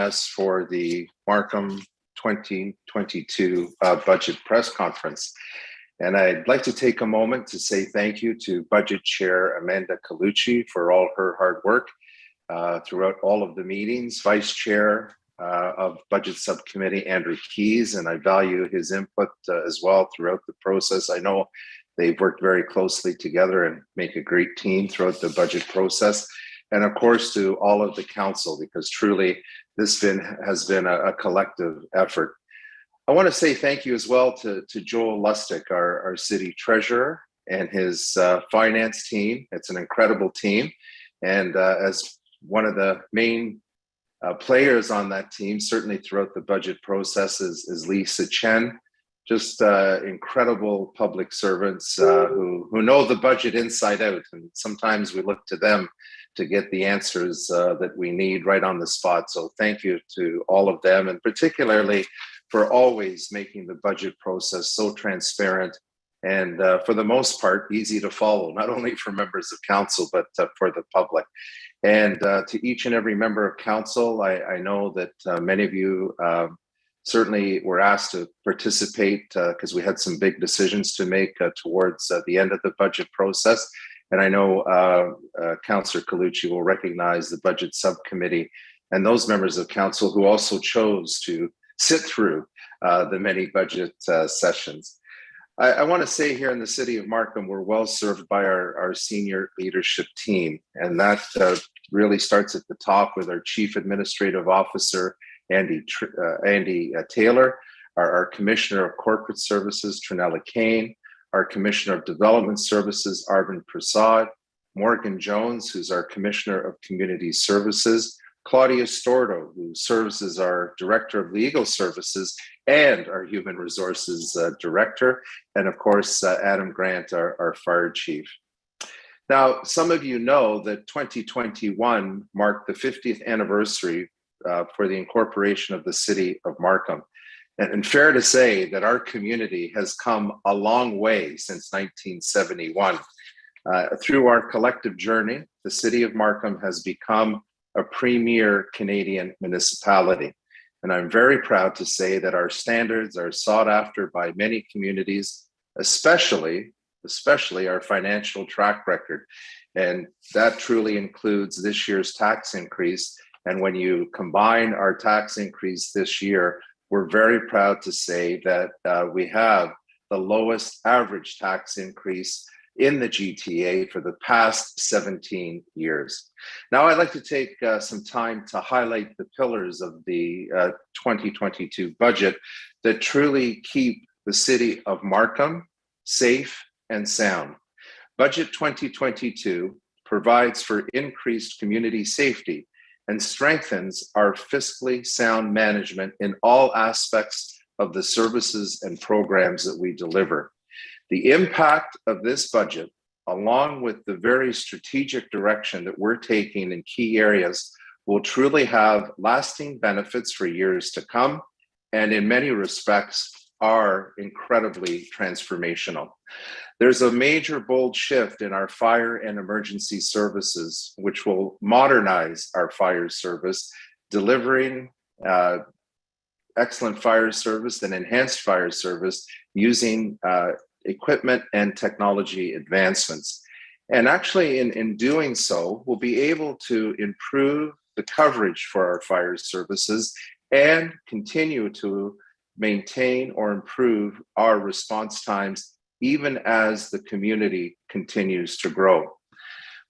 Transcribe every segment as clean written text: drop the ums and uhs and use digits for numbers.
us for the Markham 2022 budget press conference. And I'd like to take a moment to say thank you to Budget Chair Amanda Colucci for all her hard work throughout all of the meetings, Vice Chair of Budget Subcommittee, Andrew Keys, and I value his input as well throughout the process. I know they've worked very closely together and make a great team throughout the budget process. And of course, to all of the council, because truly this has been a collective effort. I want to say thank you as well to Joel Lustig, our city treasurer, and his finance team. It's an incredible team. And as one of the main players on that team, certainly throughout the budget process, is Lisa Chen. Just incredible public servants who know the budget inside out. And sometimes we look to them to get the answers that we need right on the spot. So thank you to all of them, and particularly for always making the budget process so transparent and for the most part, easy to follow, not only for members of council, but for the public. And to each and every member of council, I know that many of you certainly were asked to participate because we had some big decisions to make towards the end of the budget process. And I know Councillor Colucci will recognize the budget subcommittee and those members of council who also chose to sit through the many budget sessions. I want to say here in the City of Markham, we're well served by our senior leadership team. And that really starts at the top with our Chief Administrative Officer, Andy Taylor, our Commissioner of Corporate Services, Trinella Kane, our Commissioner of Development Services, Arvind Prasad, Morgan Jones, who's our Commissioner of Community Services, Claudia Stordo, who serves as our Director of Legal Services and our Human Resources Director, and of course, Adam Grant, our Fire Chief. Now, some of you know that 2021 marked the 50th anniversary for the incorporation of the City of Markham. And fair to say that our community has come a long way since 1971. Through our collective journey, the City of Markham has become a premier Canadian municipality. And I'm very proud to say that our standards are sought after by many communities, especially our financial track record. And that truly includes this year's tax increase. And when you combine our tax increase this year, we're very proud to say that we have the lowest average tax increase in the GTA for the past 17 years. Now, I'd like to take some time to highlight the pillars of the 2022 budget that truly keep the City of Markham safe and sound. Budget 2022 provides for increased community safety and strengthens our fiscally sound management in all aspects of the services and programs that we deliver. The impact of this budget, along with the very strategic direction that we're taking in key areas, will truly have lasting benefits for years to come, and in many respects are incredibly transformational. There's a major bold shift in our fire and emergency services, which will modernize our fire service, delivering excellent fire service and enhanced fire service using equipment and technology advancements. And actually in doing so, we'll be able to improve the coverage for our fire services and continue to maintain or improve our response times even as the community continues to grow.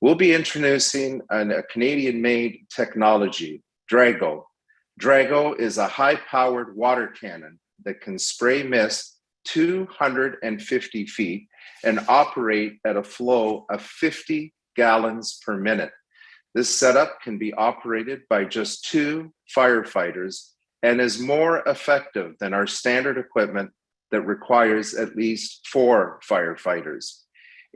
We'll be introducing a Canadian-made technology, Drago. Drago is a high-powered water cannon that can spray mist 250 feet and operate at a flow of 50 gallons per minute. This setup can be operated by just 2 firefighters and is more effective than our standard equipment that requires at least 4 firefighters.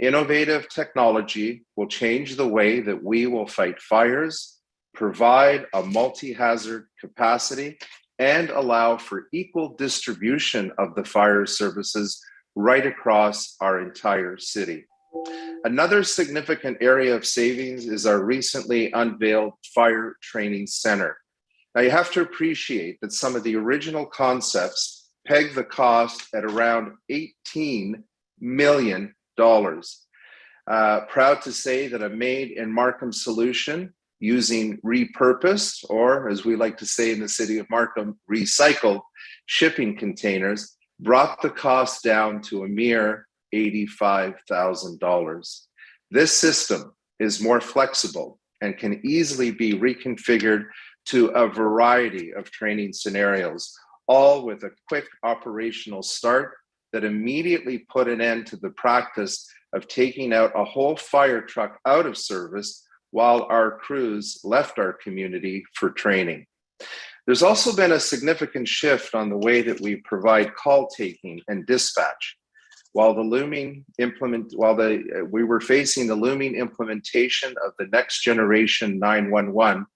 Innovative technology will change the way that we will fight fires, provide a multi-hazard capacity, and allow for equal distribution of the fire services right across our entire city. Another significant area of savings is our recently unveiled fire training center. Now you have to appreciate that some of the original concepts peg the cost at around $18 million. Proud to say that a made in Markham solution using repurposed, or as we like to say in the City of Markham, recycled shipping containers brought the cost down to a mere $85,000. This system is more flexible and can easily be reconfigured to a variety of training scenarios, all with a quick operational start that immediately put an end to the practice of taking out a whole fire truck out of service while our crews left our community for training. There's also been a significant shift on the way that we provide call taking and dispatch. While we were facing the looming implementation of the next generation 911,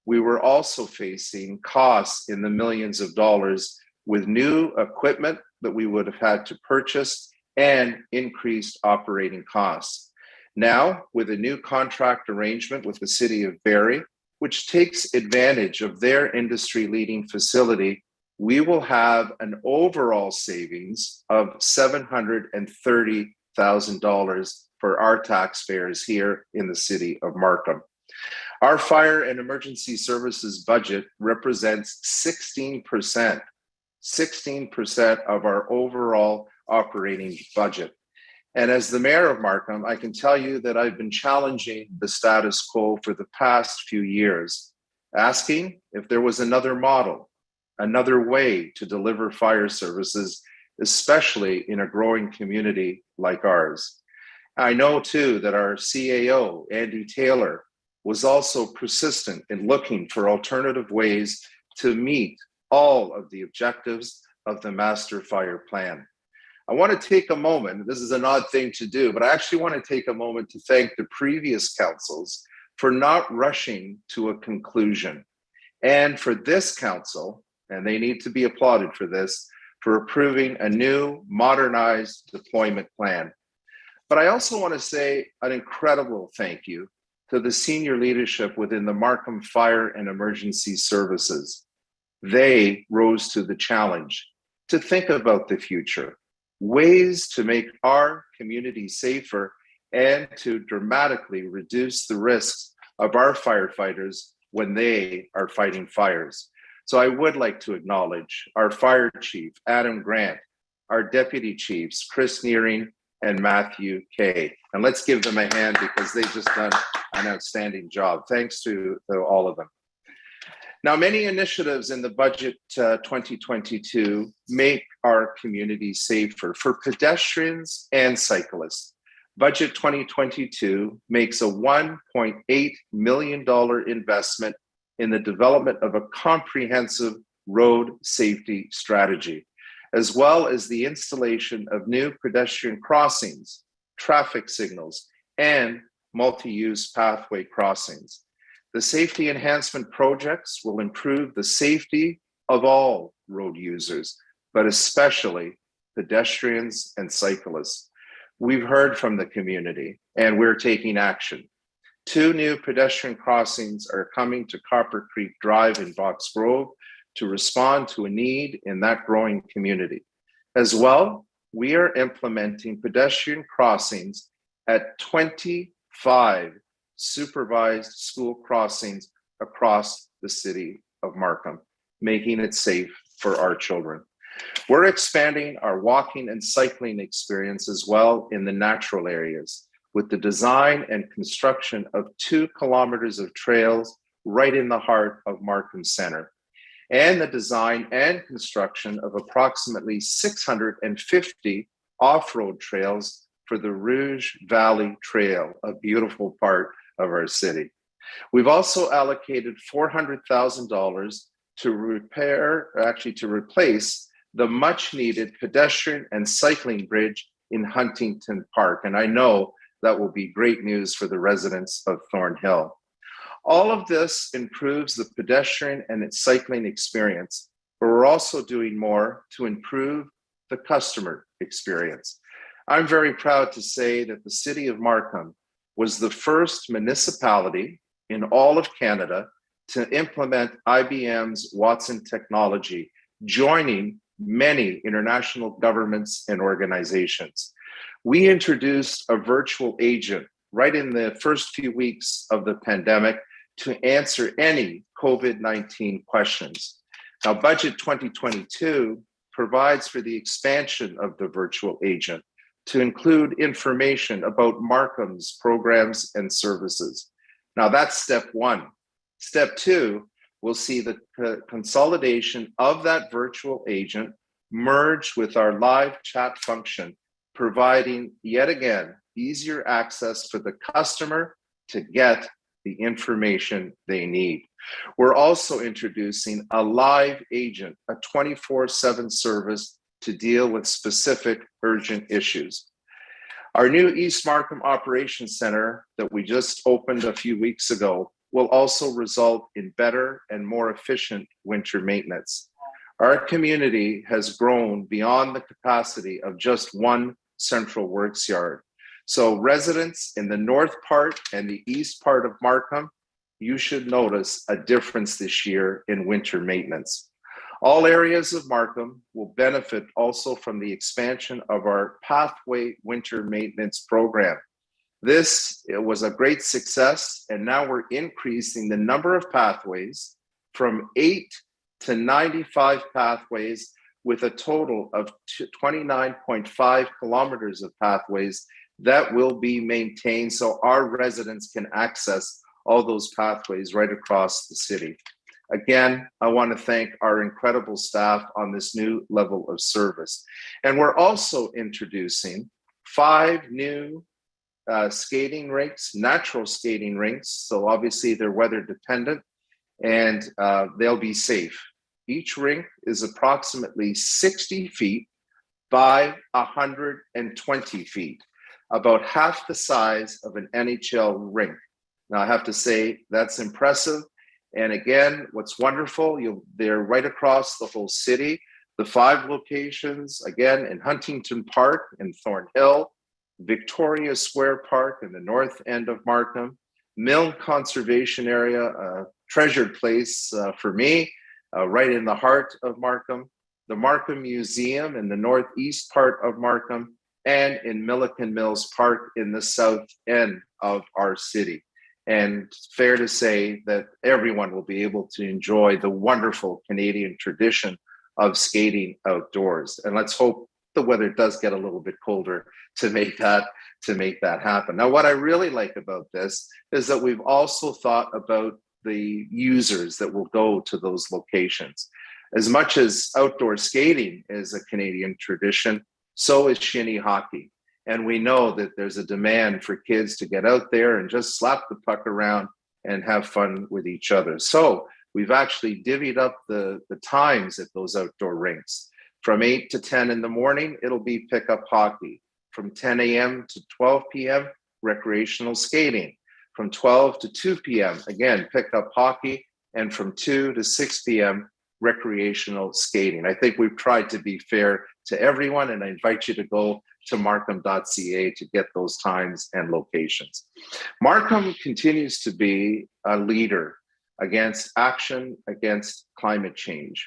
we were also facing costs in the millions of dollars with new equipment that we would have had to purchase and increased operating costs. Now, with a new contract arrangement with the City of Barrie, which takes advantage of their industry-leading facility, we will have an overall savings of $730,000 for our taxpayers here in the City of Markham. Our fire and emergency services budget represents 16% of our overall operating budget. And as the mayor of Markham, I can tell you that I've been challenging the status quo for the past few years, asking if there was another model, another way to deliver fire services, especially in a growing community like ours. I know too that our CAO, Andy Taylor, was also persistent in looking for alternative ways to meet all of the objectives of the master fire plan. I want to take a moment, this is an odd thing to do, but I actually want to take a moment to thank the previous councils for not rushing to a conclusion. And for this council, and they need to be applauded for this, for approving a new modernized deployment plan. But I also want to say an incredible thank you to the senior leadership within the Markham Fire and Emergency Services. They rose to the challenge to think about the future, ways to make our community safer, and to dramatically reduce the risks of our firefighters when they are fighting fires. So I would like to acknowledge our fire chief, Adam Grant, our deputy chiefs, Chris Nearing and Matthew Kay. And let's give them a hand because they've just done an outstanding job. Thanks to all of them. Now, many initiatives in the budget 2022 make our community safer for pedestrians and cyclists. Budget 2022 makes a $1.8 million investment in the development of a comprehensive road safety strategy, as well as the installation of new pedestrian crossings, traffic signals, and multi-use pathway crossings. The safety enhancement projects will improve the safety of all road users, but especially pedestrians and cyclists. We've heard from the community and we're taking action. 2 new pedestrian crossings are coming to Copper Creek Drive in Box Grove to respond to a need in that growing community. As well, we are implementing pedestrian crossings at 25 supervised school crossings across the City of Markham, making it safe for our children. We're expanding our walking and cycling experience as well in the natural areas with the design and construction of 2 kilometers of trails right in the heart of Markham Center, and the design and construction of approximately 650 off-road trails for the Rouge Valley Trail, a beautiful part of our city. We've also allocated $400,000 to replace the much needed pedestrian and cycling bridge in Huntington Park. And I know that will be great news for the residents of Thornhill. All of this improves the pedestrian and its cycling experience, but we're also doing more to improve the customer experience. I'm very proud to say that the City of Markham was the first municipality in all of Canada to implement IBM's Watson technology, joining many international governments and organizations. We introduced a virtual agent right in the first few weeks of the pandemic to answer any COVID-19 questions. Now, Budget 2022 provides for the expansion of the virtual agent to include information about Markham's programs and services. Now, that's step one. Step two, we'll see the consolidation of that virtual agent merged with our live chat function, providing yet again easier access for the customer to get the information they need. We're also introducing a live agent, a 24/7 service to deal with specific urgent issues. Our new East Markham Operations Center that we just opened a few weeks ago will also result in better and more efficient winter maintenance. Our community has grown beyond the capacity of just one central works yard. So residents in the north part and the east part of Markham, you should notice a difference this year in winter maintenance. All areas of Markham will benefit also from the expansion of our Pathway Winter Maintenance Program. This was a great success, and now we're increasing the number of pathways from 8 to 95 pathways, with a total of 29.5 kilometers of pathways that will be maintained so our residents can access all those pathways right across the city. Again, I want to thank our incredible staff on this new level of service. And we're also introducing 5 new skating rinks, natural skating rinks. So obviously they're weather dependent and they'll be safe. Each rink is approximately 60 feet by 120 feet, about half the size of an NHL rink. Now I have to say that's impressive. And again, what's wonderful, they're right across the whole city. The 5 locations, again, in Huntington Park in Thornhill, Victoria Square Park in the north end of Markham, Milne Conservation Area, a treasured place for me, right in the heart of Markham, the Markham Museum in the northeast part of Markham, and in Milliken Mills Park in the south end of our city. And fair to say that everyone will be able to enjoy the wonderful Canadian tradition of skating outdoors. And let's hope the weather does get a little bit colder to make that happen. Now, what I really like about this is that we've also thought about the users that will go to those locations. As much as outdoor skating is a Canadian tradition, so is shinny hockey. And we know that there's a demand for kids to get out there and just slap the puck around and have fun with each other. So we've actually divvied up the times at those outdoor rinks. From 8 to 10 in the morning, it'll be pickup hockey. From 10 a.m. to 12 p.m., recreational skating. From 12 to 2 p.m., again, pickup hockey. And from 2 to 6 p.m., recreational skating. I think we've tried to be fair to everyone, and I invite you to go to markham.ca to get those times and locations. Markham continues to be a leader against action against climate change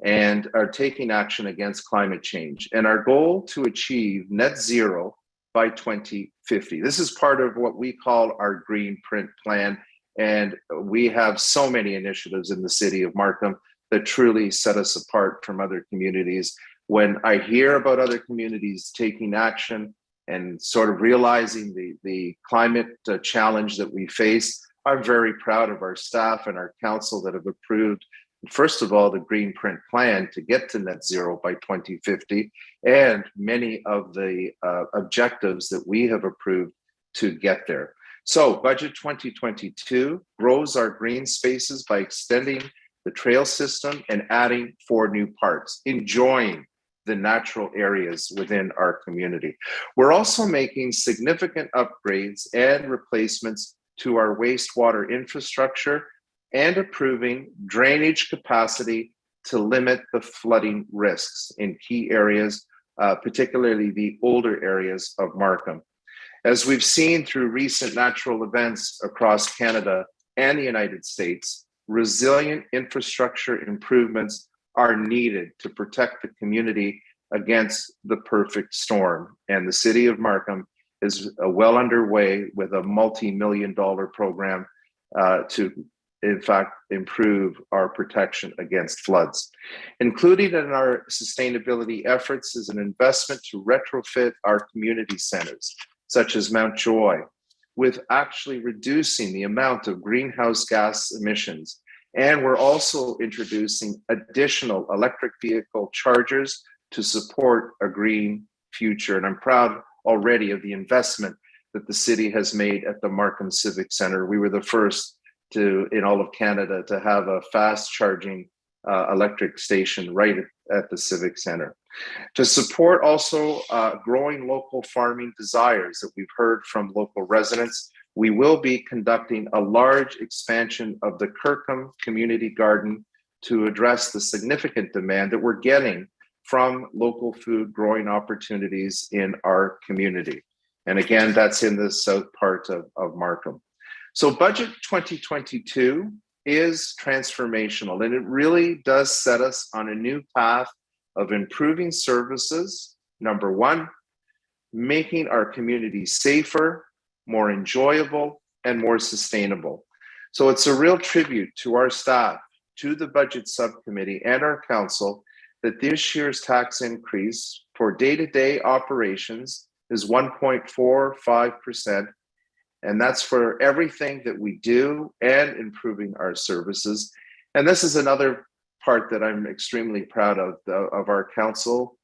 and are taking action against climate change. And our goal to achieve net zero by 2050. This is part of what we call our Green Print Plan. And we have so many initiatives in the city of Markham that truly set us apart from other communities. When I hear about other communities taking action and sort of realizing the climate challenge that we face, I'm very proud of our staff and our council that have approved, first of all, the Green Print Plan to get to net zero by 2050, and many of the objectives that we have approved to get there. So Budget 2022 grows our green spaces by extending the trail system and adding 4 new parks, enjoying the natural areas within our community. We're also making significant upgrades and replacements to our wastewater infrastructure and approving drainage capacity to limit the flooding risks in key areas, particularly the older areas of Markham. As we've seen through recent natural events across Canada and the United States, resilient infrastructure improvements are needed to protect the community against the perfect storm. And the City of Markham is well underway with a multi-million-dollar program to, in fact, improve our protection against floods. Included in our sustainability efforts is an investment to retrofit our community centers, such as Mount Joy, with actually reducing the amount of greenhouse gas emissions. And we're also introducing additional electric vehicle chargers to support a green future. And I'm proud already of the investment that the city has made at the Markham Civic Center. We were the first in all of Canada to have a fast charging electric station right at the Civic Center. To support also growing local farming desires that we've heard from local residents, we will be conducting a large expansion of the Kirkham Community Garden to address the significant demand that we're getting from local food growing opportunities in our community. And again, that's in the south part of Markham. So budget 2022 is transformational, and it really does set us on a new path of improving services, number one, making our community safer, more enjoyable, and more sustainable. So it's a real tribute to our staff, to the budget subcommittee and our council that this year's tax increase for day-to-day operations is 1.45%. And that's for everything that we do and improving our services. And this is another part that I'm extremely proud of our council.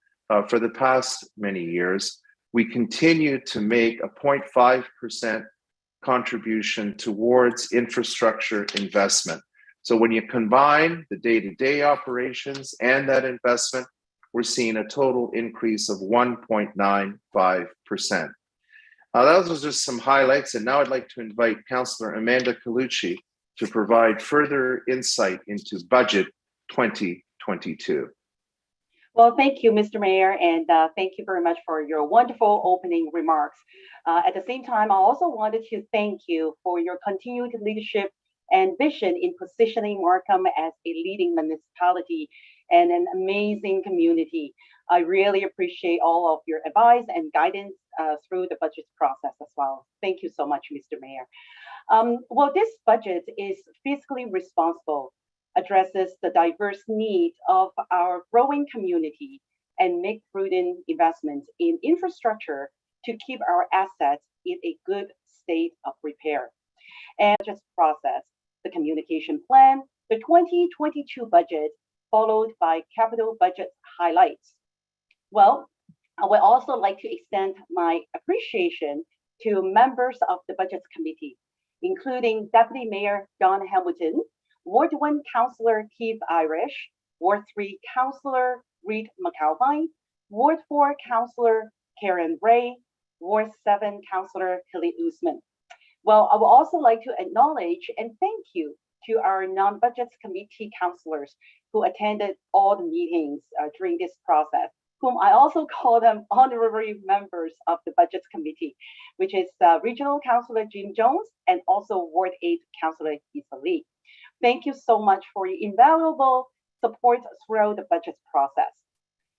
For the past many years, we continue to make a 0.5% contribution towards infrastructure investment. So when you combine the day-to-day operations and that investment, we're seeing a total increase of 1.95%. Those are just some highlights, and now I'd like to invite Councillor Amanda Colucci to provide further insight into budget 2022. Well, thank you, Mr. Mayor, and thank you very much for your wonderful opening remarks. At the same time, I also wanted to thank you for your continued leadership and vision in positioning Markham as a leading municipality and an amazing community. I really appreciate all of your advice and guidance through the budget process as well. Thank you so much, Mr. Mayor. Well, this budget is fiscally responsible, addresses the diverse needs of our growing community, and make prudent investments in infrastructure to keep our assets in a good state of repair. And just process the communication plan, the 2022 budget, followed by capital budget highlights. Well, I would also like to extend my appreciation to members of the Budget Committee, including Deputy Mayor John Hamilton, Ward 1 Councillor Keith Irish, Ward 3 Councillor Reed McAlpine, Ward 4 Councillor Karen Ray, Ward 7 Councillor Hilly Usman. Well, I would also like to acknowledge and thank you to our non-budget committee councillors who attended all the meetings during this process, whom I also call them honorary members of the Budget Committee, which is Regional Councillor Jim Jones and also Ward 8 Councillor Issa Lee. Thank you so much for your invaluable support throughout the budget process.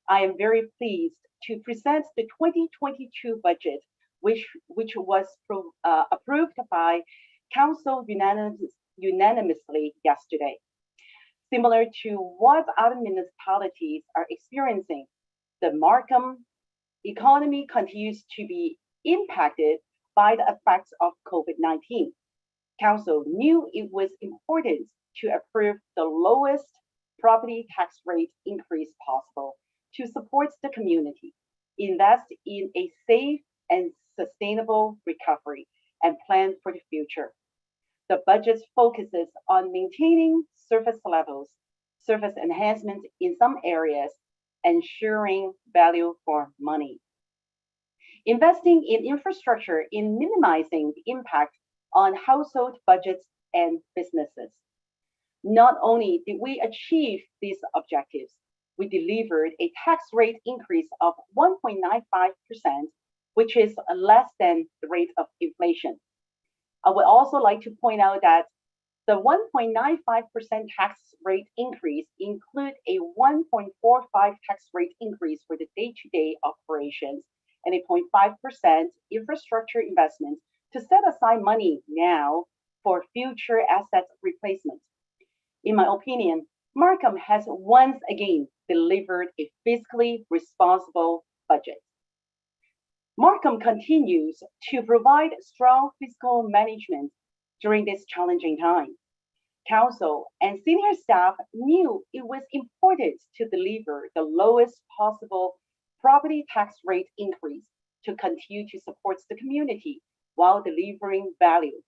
I am very pleased to present the 2022 budget, which was approved by Council unanimously yesterday. Similar to what other municipalities are experiencing, the Markham economy continues to be impacted by the effects of COVID-19. Council knew it was important to approve the lowest property tax rate increase possible to support the community, invest in a safe and sustainable recovery, and plan for the future. The budget focuses on maintaining service levels, service enhancement in some areas, ensuring value for money. Investing in infrastructure in minimizing the impact on household budgets and businesses. Not only did we achieve these objectives, we delivered a tax rate increase of 1.95%, which is less than the rate of inflation. I would also like to point out that The 1.95% tax rate increase include a 1.45 tax rate increase for the day-to-day operations and a 0.5% infrastructure investment to set aside money now for future asset replacement. In my opinion, Markham has once again delivered a fiscally responsible budget. Markham continues to provide strong fiscal management during this challenging time. Council and senior staff knew it was important to deliver the lowest possible property tax rate increase to continue to support the community while delivering value,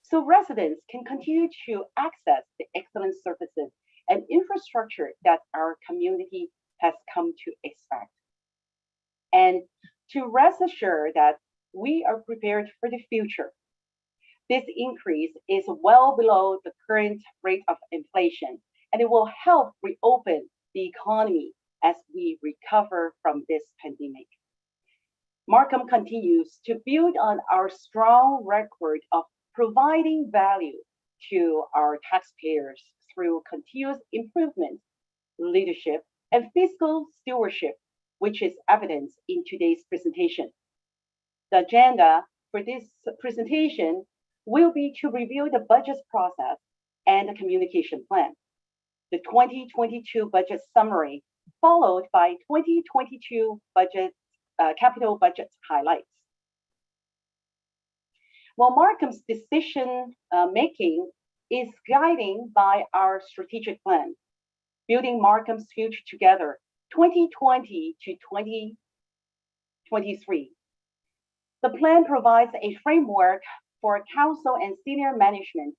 so residents can continue to access the excellent services and infrastructure that our community has come to expect. And to rest assured that we are prepared for the future. This increase is well below the current rate of inflation, and it will help reopen the economy as we recover from this pandemic. Markham continues to build on our strong record of providing value to our taxpayers through continuous improvement, leadership, and fiscal stewardship, which is evident in today's presentation. The agenda for this presentation will be to review the budget process and the communication plan, the 2022 budget summary, followed by 2022 capital budget highlights. Well, Markham's decision making is guiding by our strategic plan, Building Markham's Future Together, 2020 to 2023. The plan provides a framework for council and senior management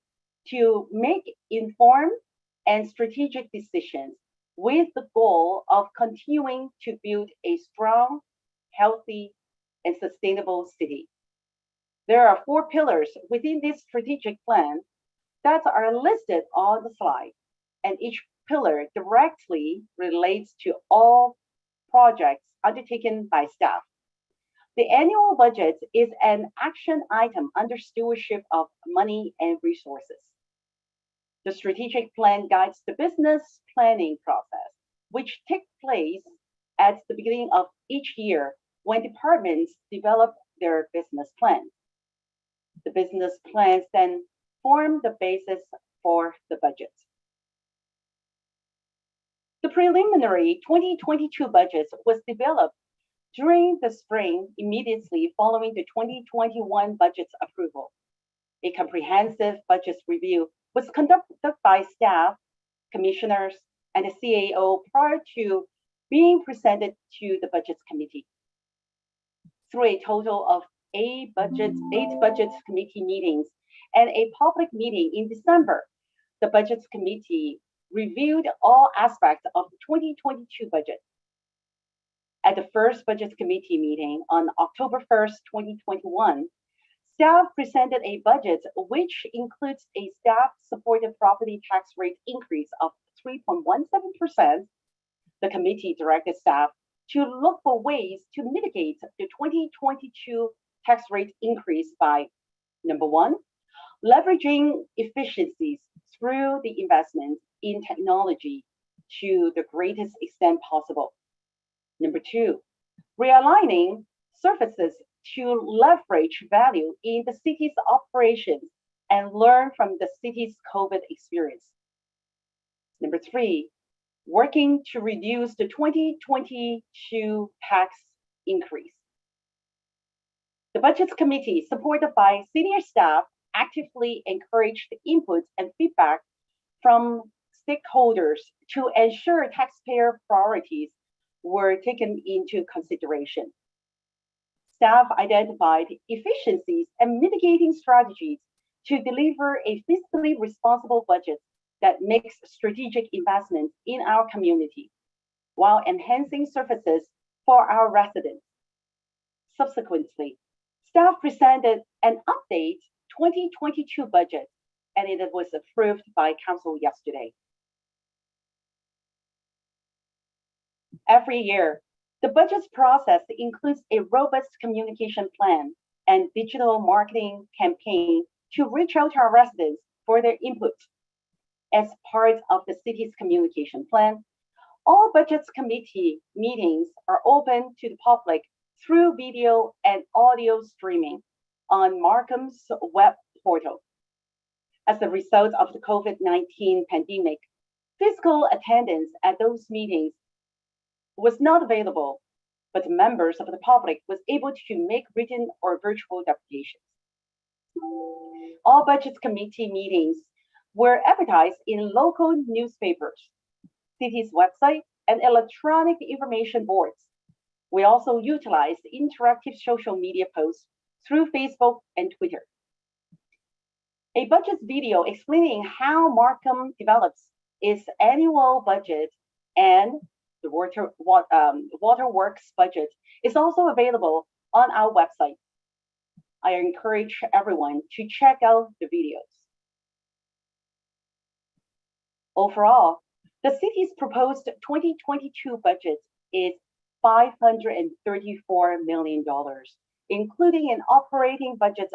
to make informed and strategic decisions with the goal of continuing to build a strong, healthy, and sustainable city. There are 4 pillars within this strategic plan that are listed on the slide, and each pillar directly relates to all projects undertaken by staff. The annual budget is an action item under stewardship of money and resources. The strategic plan guides the business planning process, which takes place at the beginning of each year when departments develop their business plans. The business plans then form the basis for the budget. The preliminary 2022 budget was developed during the spring immediately following the 2021 budget's approval. A comprehensive budget review was conducted by staff, commissioners, and the CAO prior to being presented to the Budget Committee. Through a total of 8 budget committee meetings and a public meeting in December, the Budget Committee reviewed all aspects of the 2022 budget. At the first Budget Committee meeting on October 1st, 2021, staff presented a budget which includes a staff-supported property tax rate increase of 3.17%. The committee directed staff to look for ways to mitigate the 2022 tax rate increase by, number 1, leveraging efficiencies through the investment in technology to the greatest extent possible. Number 2, realigning services to leverage value in the city's operations and learn from the city's COVID experience. Number 3, working to reduce the 2022 tax increase. The Budget Committee, supported by senior staff, actively encouraged inputs and feedback from stakeholders to ensure taxpayer priorities were taken into consideration. Staff identified efficiencies and mitigating strategies to deliver a fiscally responsible budget that makes strategic investments in our community while enhancing services for our residents. Subsequently, staff presented an update 2022 budget, and it was approved by Council yesterday. Every year, the budget process includes a robust communication plan and digital marketing campaign to reach out to our residents for their input. As part of the city's communication plan, all Budgets Committee meetings are open to the public through video and audio streaming on Markham's web portal. As a result of the COVID-19 pandemic, physical attendance at those meetings was not available, but members of the public was able to make written or virtual applications. All Budgets Committee meetings were advertised in local newspapers, city's website, and electronic information boards. We also utilized interactive social media posts through Facebook and Twitter. A budget video explaining how Markham develops its annual budget and the waterworks budget is also available on our website. I encourage everyone to check out the videos. Overall, the city's proposed 2022 budget is $534 million, including an operating budget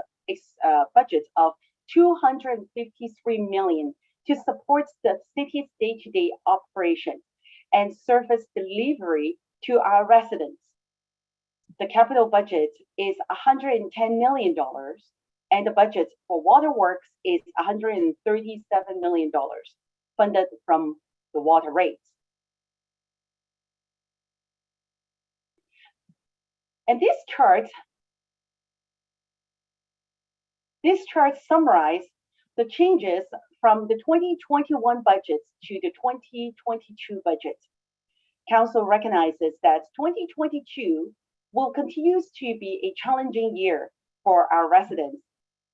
of $253 million to support the city's day-to-day operation and service delivery to our residents. The capital budget is $110 million, and the budget for waterworks is $137 million, funded from the water rates. And this chart summarizes the changes from the 2021 budgets to the 2022 budget. Council recognizes that 2022 will continue to be a challenging year for our residents,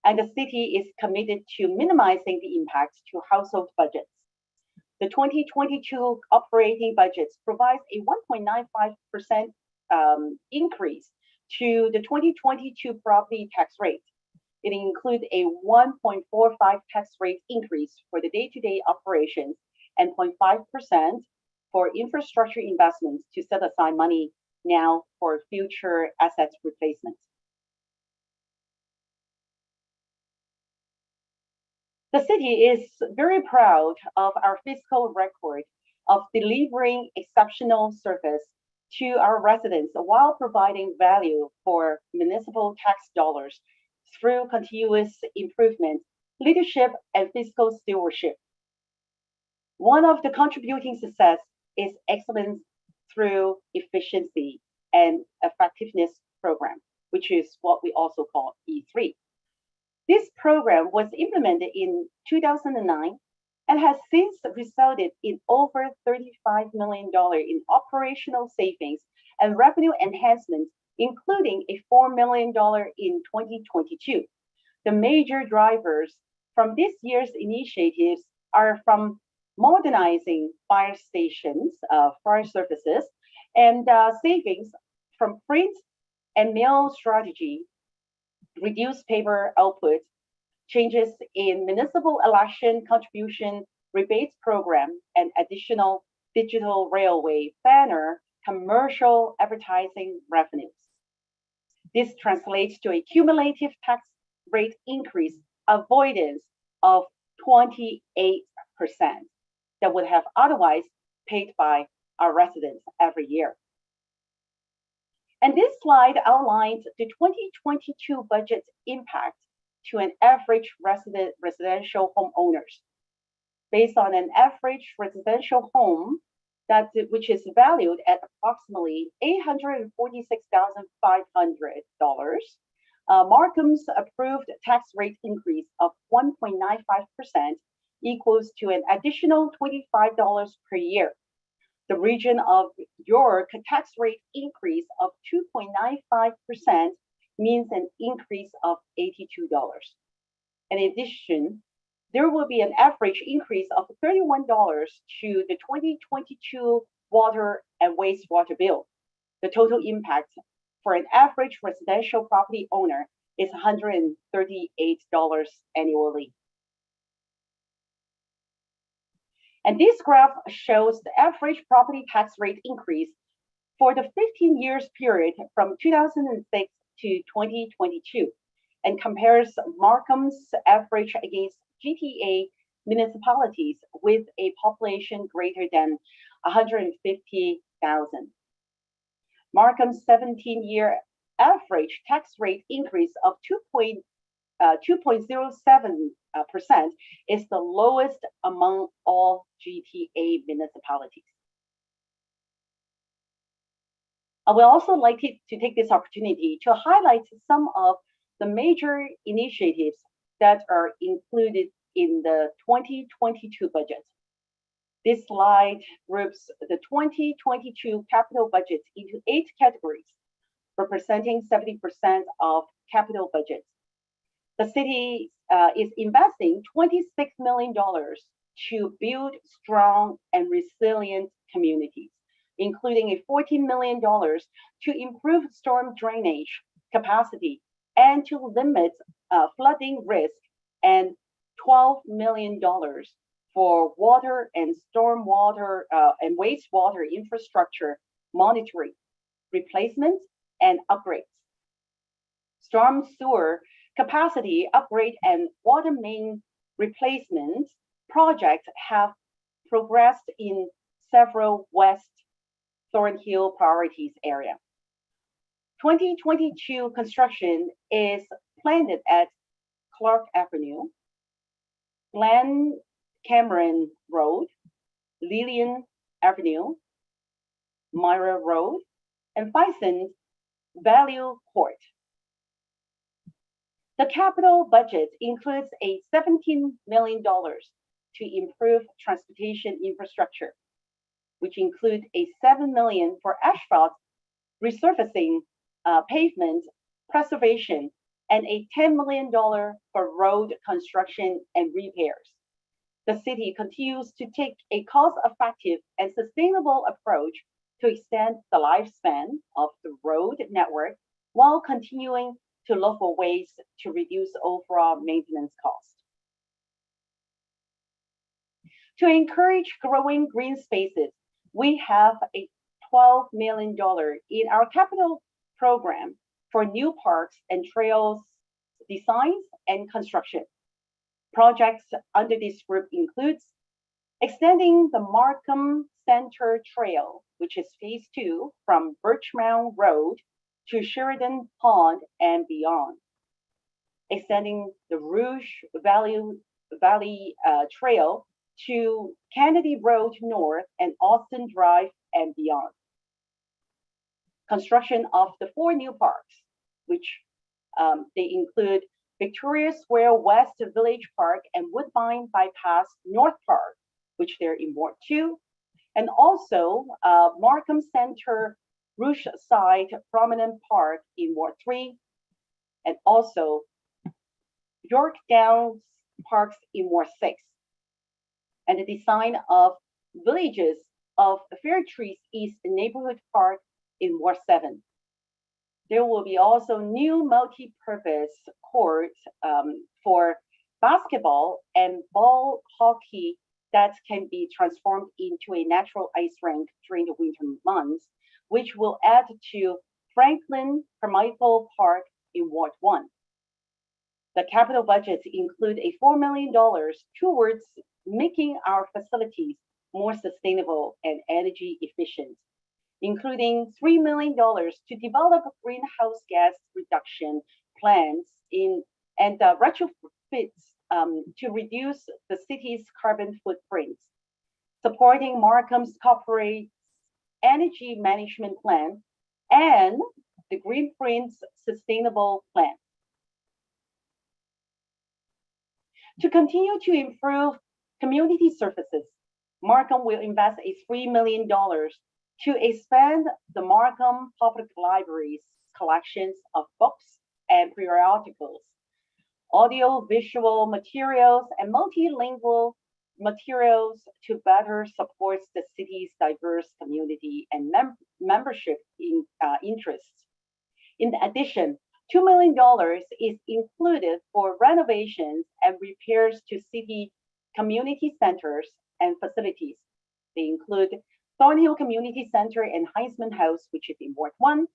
and the city is committed to minimizing the impact to household budgets. The 2022 operating budget provides a 1.95% increase to the 2022 property tax rate. It includes a 1.45 tax rate increase for the day-to-day operations and 0.5% for infrastructure investments to set aside money now for future asset replacement. The city is very proud of our fiscal record of delivering exceptional service to our residents while providing value for municipal tax dollars through continuous improvement, leadership, and fiscal stewardship. One of the contributing success is excellence through efficiency and effectiveness program, which is what we also call E3. This program was implemented in 2009 and has since resulted in over $35 million in operational savings and revenue enhancements, including a $4 million in 2022. The major drivers from this year's initiatives are from modernizing fire stations, fire services, and savings from print and mail strategy, reduced paper output, changes in municipal election contribution rebates program, and additional digital railway banner commercial advertising revenues. This translates to a cumulative tax rate increase avoidance of 28% that would have otherwise paid by our residents every year. And this slide outlines the 2022 budget impact to an average residential homeowners. Based on an average residential home which is valued at approximately $846,500, Markham's approved tax rate increase of 1.95% equals to an additional $25 per year. The Region of York tax rate increase of 2.95% means an increase of $82. And in addition, there will be an average increase of $31 to the 2022 water and wastewater bill. The total impact for an average residential property owner is $138 annually. And this graph shows the average property tax rate increase for the 15 years period from 2006 to 2022 and compares Markham's average against GTA municipalities with a population greater than 150,000. Markham's 17-year average tax rate increase of 2.07% is the lowest among all GTA municipalities. I would also like to take this opportunity to highlight some of the major initiatives that are included in the 2022 budget. This slide groups the 2022 capital budget into 8 categories, representing 70% of capital budget. The city is investing $26 million to build strong and resilient communities, including a $14 million to improve storm drainage capacity and to limit flooding risk, and $12 million for water and stormwater and wastewater infrastructure monitoring, replacement, and upgrades. Storm sewer capacity upgrade and water main replacement projects have progressed in several West Thornhill priorities area. 2022 construction is planned at Clark Avenue, Glen Cameron Road, Lillian Avenue, Myra Road, and Bison Value Court. The capital budget includes a $17 million to improve transportation infrastructure, which include a $7 million for asphalt resurfacing, pavement preservation, and a $10 million for road construction and repairs. The city continues to take a cost-effective and sustainable approach to extend the lifespan of the road network while continuing to look for ways to reduce overall maintenance costs. To encourage growing green spaces, we have a $12 million in our capital program for new parks and trails designs and construction. Projects under this group includes extending the Markham Center Trail, which is phase 2 from Birchmount Road to Sheridan Pond and beyond. Extending the Rouge Valley Trail to Kennedy Road North and Austin Drive and beyond. Construction of the 4 new parks, which they include Victoria Square West Village Park and Woodbine Bypass North Park, which they're in Ward 2, and also Markham Center Rouge Side Promenade Park in Ward 3, and also York Downs Parks in Ward 6, and the design of Villages of Fairtrees East Neighborhood Park in Ward 7. There will be also new multi-purpose courts for basketball and ball hockey that can be transformed into a natural ice rink during the winter months, which will add to Franklin Carmichael Park in Ward 1. The capital budgets include a $4 million towards making our facilities more sustainable and energy efficient, including $3 million to develop greenhouse gas reduction plans and retrofits to reduce the city's carbon footprints, supporting Markham's corporate energy management plan and the Greenprint's sustainable plan. To continue to improve community services, Markham will invest a $3 million to expand the Markham Public Library's collections of books and periodicals, audio-visual materials, and multilingual materials to better support the city's diverse community and membership interests. In addition, $2 million is included for renovations and repairs to city community centers and facilities. They include Thornhill Community Center and Heisman House, which is in Ward 1,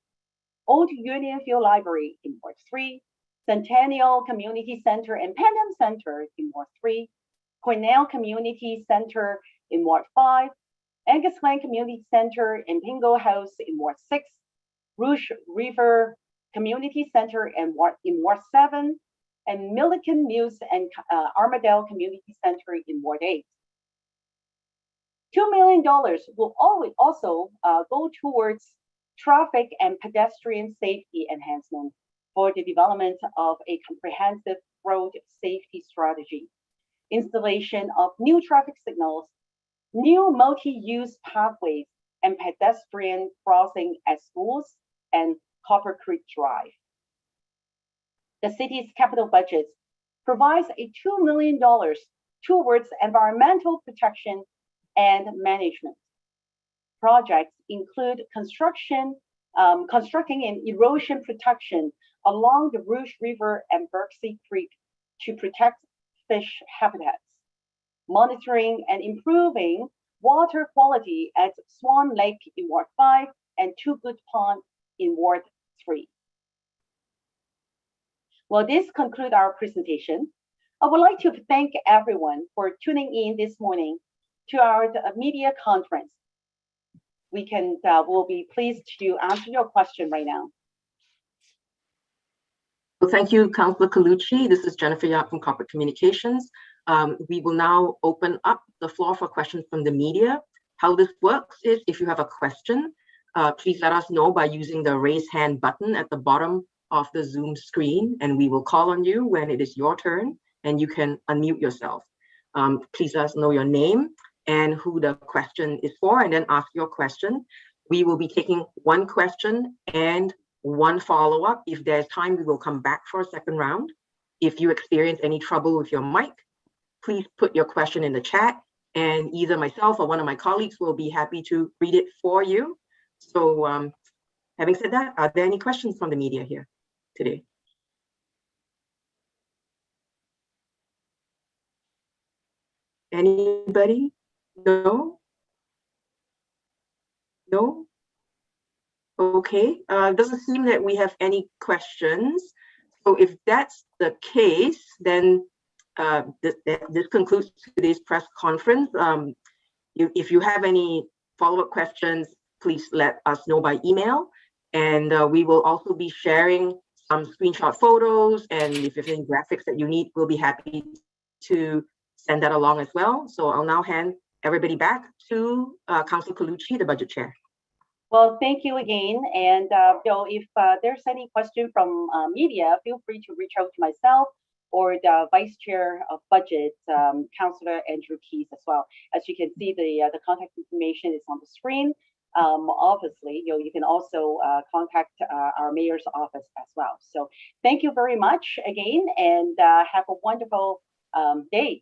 Old Unionfield Library in Ward 3, Centennial Community Center and Pandem Center in Ward 3, Cornell Community Center in Ward 5, Angus Glen Community Center and Pingo House in Ward 6, Rouge River Community Center in Ward 7, and Milliken Mills and Armadale Community Center in Ward 8. $2 million will also go towards traffic and pedestrian safety enhancement for the development of a comprehensive road safety strategy, installation of new traffic signals, new multi-use pathways, and pedestrian crossing at schools and Copper Creek Drive. The city's capital budget provides a $2 million towards environmental protection and management. Projects include constructing an erosion protection along the Rouge River and Berksea Creek to protect fish habitats, monitoring and improving water quality at Swan Lake in Ward 5 and Two Good Pond in Ward 3. Well, this concludes our presentation. I would like to thank everyone for tuning in this morning to our media conference. We'll be pleased to answer your question right now. Well, thank you, Councillor Colucci. This is Jennifer Yap from Corporate Communications. We will now open up the floor for questions from the media. How this works is if you have a question, please let us know by using the raise hand button at the bottom of the Zoom screen, and we will call on you when it is your turn, and you can unmute yourself. Please let us know your name and who the question is for, and then ask your question. We will be taking one question and one follow-up. If there's time, we will come back for a second round. If you experience any trouble with your mic, please put your question in the chat, and either myself or one of my colleagues will be happy to read it for you. So having said that, are there any questions from the media here today? Anybody? No? No? Okay, doesn't seem that we have any questions. So if that's the case, then this concludes today's press conference. If you have any follow-up questions, please let us know by email. And we will also be sharing some screenshot photos, and if you have any graphics that you need, we'll be happy to send that along as well. So I'll now hand everybody back to Councillor Colucci, the Budget Chair. Well, thank you again. And if there's any question from media, feel free to reach out to myself or the Vice Chair of Budget, Councillor Andrew Keys as well. As you can see, the contact information is on the screen. Obviously, you can also contact our mayor's office as well. So thank you very much again, and have a wonderful day.